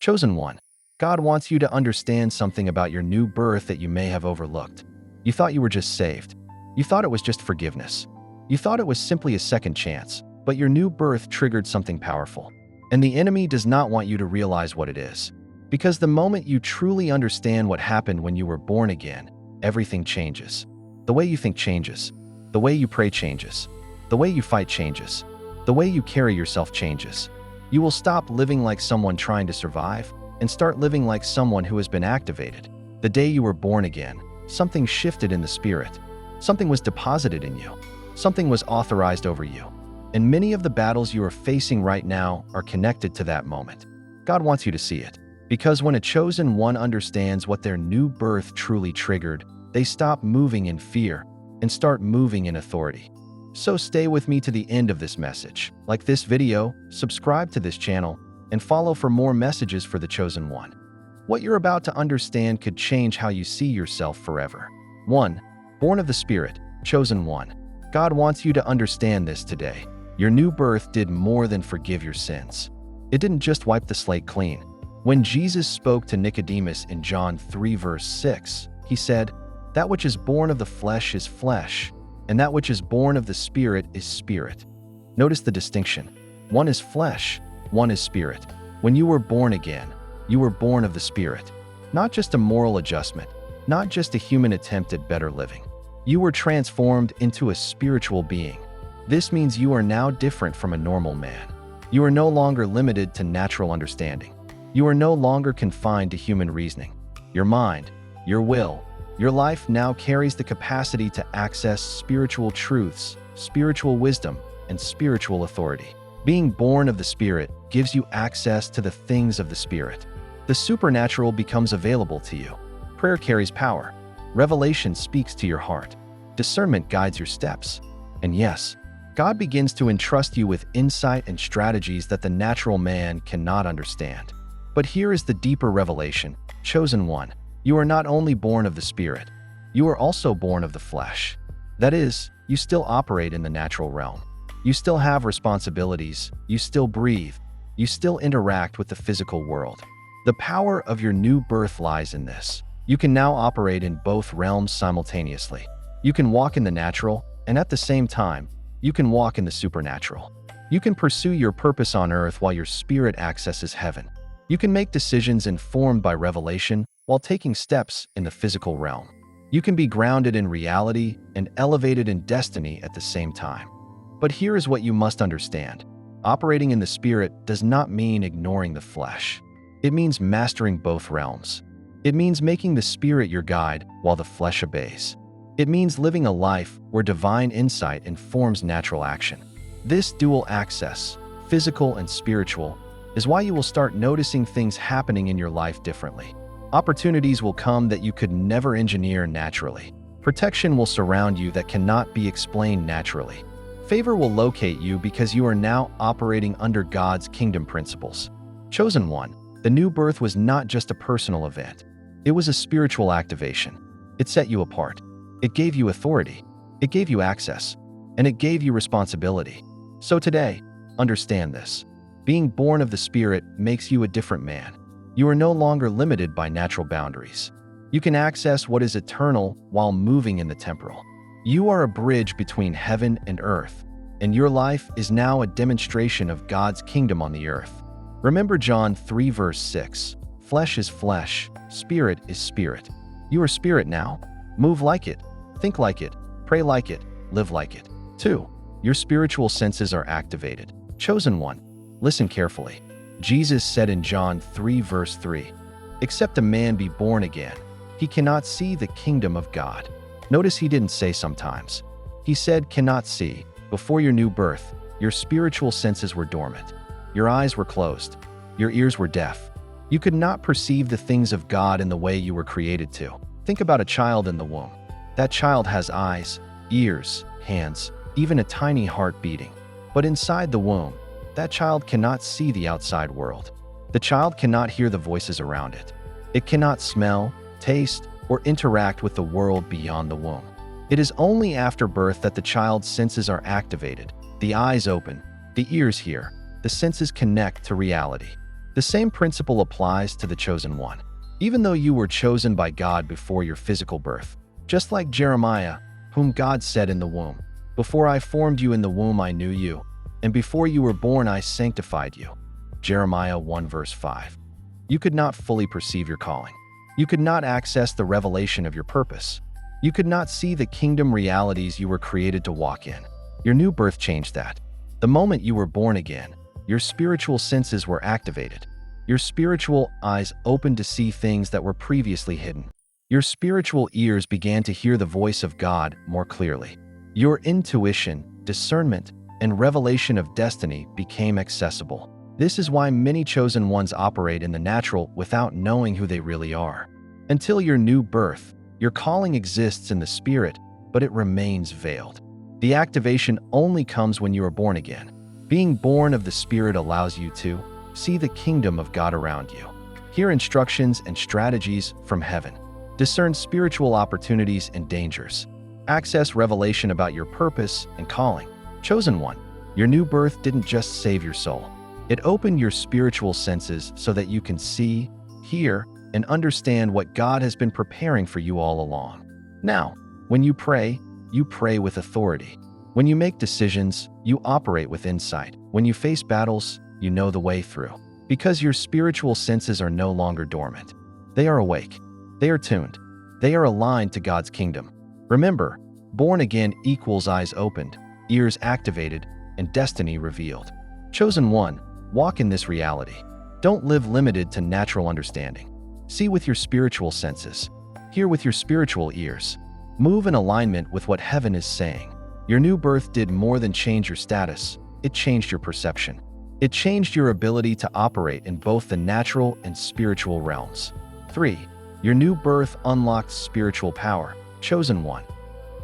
Chosen one, God wants you to understand something about your new birth that you may have overlooked. You thought you were just saved. You thought it was just forgiveness. You thought it was simply a second chance, but your new birth triggered something powerful. And the enemy does not want you to realize what it is. Because the moment you truly understand what happened when you were born again, everything changes. The way you think changes. The way you pray changes. The way you fight changes. The way you carry yourself changes. You will stop living like someone trying to survive and start living like someone who has been activated. The day you were born again, something shifted in the spirit. Something was deposited in you. Something was authorized over you. And many of the battles you are facing right now are connected to that moment. God wants you to see it. Because when a chosen one understands what their new birth truly triggered, they stop moving in fear and start moving in authority. So stay with me to the end of this message. Like this video, subscribe to this channel, and follow for more messages for the chosen one. What you're about to understand could change how you see yourself forever. 1. Born of the Spirit, chosen one. God wants you to understand this today. Your new birth did more than forgive your sins. It didn't just wipe the slate clean. When Jesus spoke to Nicodemus in John 3 verse 6, he said, "That which is born of the flesh is flesh, and that which is born of the Spirit is spirit." Notice the distinction. One is flesh, one is spirit. When you were born again, you were born of the Spirit. Not just a moral adjustment, not just a human attempt at better living. You were transformed into a spiritual being. This means you are now different from a normal man. You are no longer limited to natural understanding. You are no longer confined to human reasoning. Your mind, your will, your life now carries the capacity to access spiritual truths, spiritual wisdom, and spiritual authority. Being born of the Spirit gives you access to the things of the Spirit. The supernatural becomes available to you. Prayer carries power. Revelation speaks to your heart. Discernment guides your steps. And yes, God begins to entrust you with insight and strategies that the natural man cannot understand. But here is the deeper revelation. Chosen one, you are not only born of the Spirit, you are also born of the flesh. That is, you still operate in the natural realm. You still have responsibilities, you still breathe, you still interact with the physical world. The power of your new birth lies in this. You can now operate in both realms simultaneously. You can walk in the natural, and at the same time, you can walk in the supernatural. You can pursue your purpose on earth while your spirit accesses heaven. You can make decisions informed by revelation while taking steps in the physical realm. You can be grounded in reality and elevated in destiny at the same time. But here is what you must understand. Operating in the Spirit does not mean ignoring the flesh. It means mastering both realms. It means making the Spirit your guide while the flesh obeys. It means living a life where divine insight informs natural action. This dual access, physical and spiritual, is why you will start noticing things happening in your life differently. Opportunities will come that you could never engineer naturally. Protection will surround you that cannot be explained naturally. Favor will locate you because you are now operating under God's kingdom principles. Chosen one, the new birth was not just a personal event. It was a spiritual activation. It set you apart. It gave you authority. It gave you access. And it gave you responsibility. So today, understand this. Being born of the Spirit makes you a different man. You are no longer limited by natural boundaries. You can access what is eternal while moving in the temporal. You are a bridge between heaven and earth, and your life is now a demonstration of God's kingdom on the earth. Remember John 3 verse 6, "Flesh is flesh, spirit is spirit." You are spirit now. Move like it, think like it, pray like it, live like it. 2. Your spiritual senses are activated. Chosen one, listen carefully. Jesus said in John 3 verse 3, "Except a man be born again, he cannot see the kingdom of God." Notice he didn't say sometimes. He said cannot see. Before your new birth, your spiritual senses were dormant. Your eyes were closed. Your ears were deaf. You could not perceive the things of God in the way you were created to. Think about a child in the womb. That child has eyes, ears, hands, even a tiny heart beating. But inside the womb, that child cannot see the outside world. The child cannot hear the voices around it. It cannot smell, taste, or interact with the world beyond the womb. It is only after birth that the child's senses are activated, the eyes open, the ears hear, the senses connect to reality. The same principle applies to the chosen one. Even though you were chosen by God before your physical birth, just like Jeremiah, whom God said in the womb, "Before I formed you in the womb I knew you, and before you were born I sanctified you." Jeremiah 1 verse 5. You could not fully perceive your calling. You could not access the revelation of your purpose. You could not see the kingdom realities you were created to walk in. Your new birth changed that. The moment you were born again, your spiritual senses were activated. Your spiritual eyes opened to see things that were previously hidden. Your spiritual ears began to hear the voice of God more clearly. Your intuition, discernment, and revelation of destiny became accessible. This is why many chosen ones operate in the natural without knowing who they really are. Until your new birth, your calling exists in the spirit, but it remains veiled. The activation only comes when you are born again. Being born of the Spirit allows you to see the kingdom of God around you, hear instructions and strategies from heaven, discern spiritual opportunities and dangers, access revelation about your purpose and calling. Chosen one, your new birth didn't just save your soul. It opened your spiritual senses so that you can see, hear, and understand what God has been preparing for you all along. Now, when you pray with authority. When you make decisions, you operate with insight. When you face battles, you know the way through. Because your spiritual senses are no longer dormant. They are awake. They are tuned. They are aligned to God's kingdom. Remember, born again equals eyes opened, ears activated, and destiny revealed. Chosen one, walk in this reality. Don't live limited to natural understanding. See with your spiritual senses. Hear with your spiritual ears. Move in alignment with what heaven is saying. Your new birth did more than change your status. It changed your perception. It changed your ability to operate in both the natural and spiritual realms. 3. Your new birth unlocked spiritual power. Chosen one.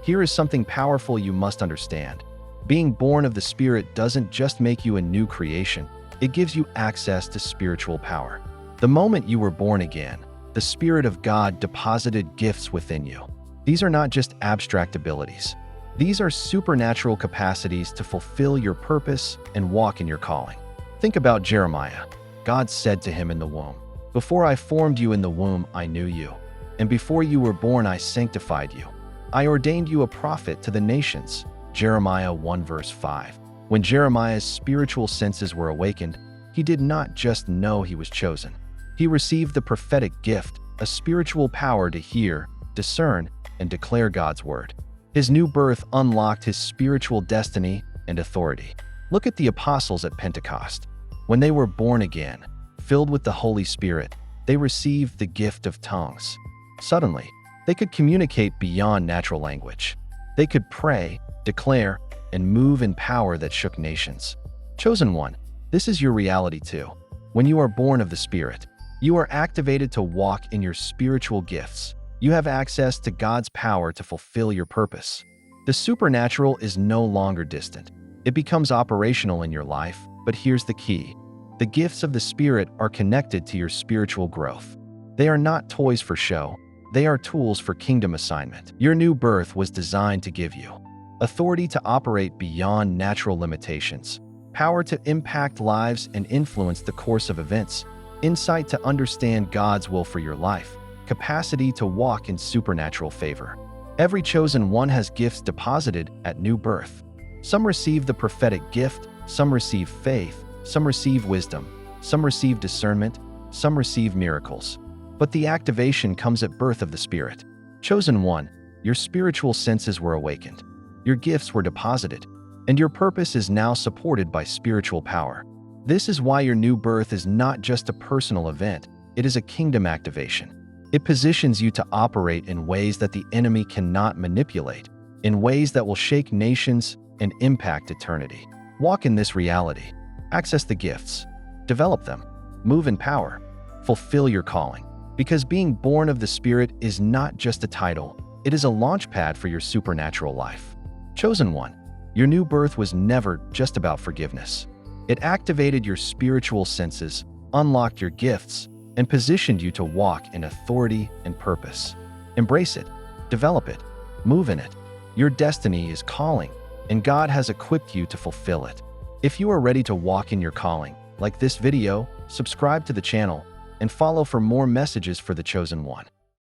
Here is something powerful you must understand. Being born of the Spirit doesn't just make you a new creation, it gives you access to spiritual power. The moment you were born again, the Spirit of God deposited gifts within you. These are not just abstract abilities. These are supernatural capacities to fulfill your purpose and walk in your calling. Think about Jeremiah. God said to him in the womb, "Before I formed you in the womb, I knew you. And before you were born, I sanctified you. I ordained you a prophet to the nations." Jeremiah 1 verse 5. When Jeremiah's spiritual senses were awakened, he did not just know he was chosen. He received the prophetic gift, a spiritual power to hear, discern, and declare God's word. His new birth unlocked his spiritual destiny and authority. Look at the apostles at Pentecost. When they were born again, filled with the Holy Spirit, they received the gift of tongues. Suddenly, they could communicate beyond natural language. They could pray, declare, and move in power that shook nations. Chosen one, this is your reality too. When you are born of the Spirit, you are activated to walk in your spiritual gifts. You have access to God's power to fulfill your purpose. The supernatural is no longer distant. It becomes operational in your life, but here's the key. The gifts of the Spirit are connected to your spiritual growth. They are not toys for show. They are tools for kingdom assignment. Your new birth was designed to give you authority to operate beyond natural limitations, power to impact lives and influence the course of events, insight to understand God's will for your life, capacity to walk in supernatural favor. Every chosen one has gifts deposited at new birth. Some receive the prophetic gift, some receive faith, some receive wisdom, some receive discernment, some receive miracles. But the activation comes at birth of the Spirit. Chosen one, your spiritual senses were awakened. Your gifts were deposited, and your purpose is now supported by spiritual power. This is why your new birth is not just a personal event, it is a kingdom activation. It positions you to operate in ways that the enemy cannot manipulate, in ways that will shake nations and impact eternity. Walk in this reality. Access the gifts. Develop them. Move in power. Fulfill your calling. Because being born of the Spirit is not just a title, it is a launchpad for your supernatural life. Chosen one, your new birth was never just about forgiveness. It activated your spiritual senses, unlocked your gifts, and positioned you to walk in authority and purpose. Embrace it, develop it, move in it. Your destiny is calling, and God has equipped you to fulfill it. If you are ready to walk in your calling, like this video, subscribe to the channel, and follow for more messages for the chosen one.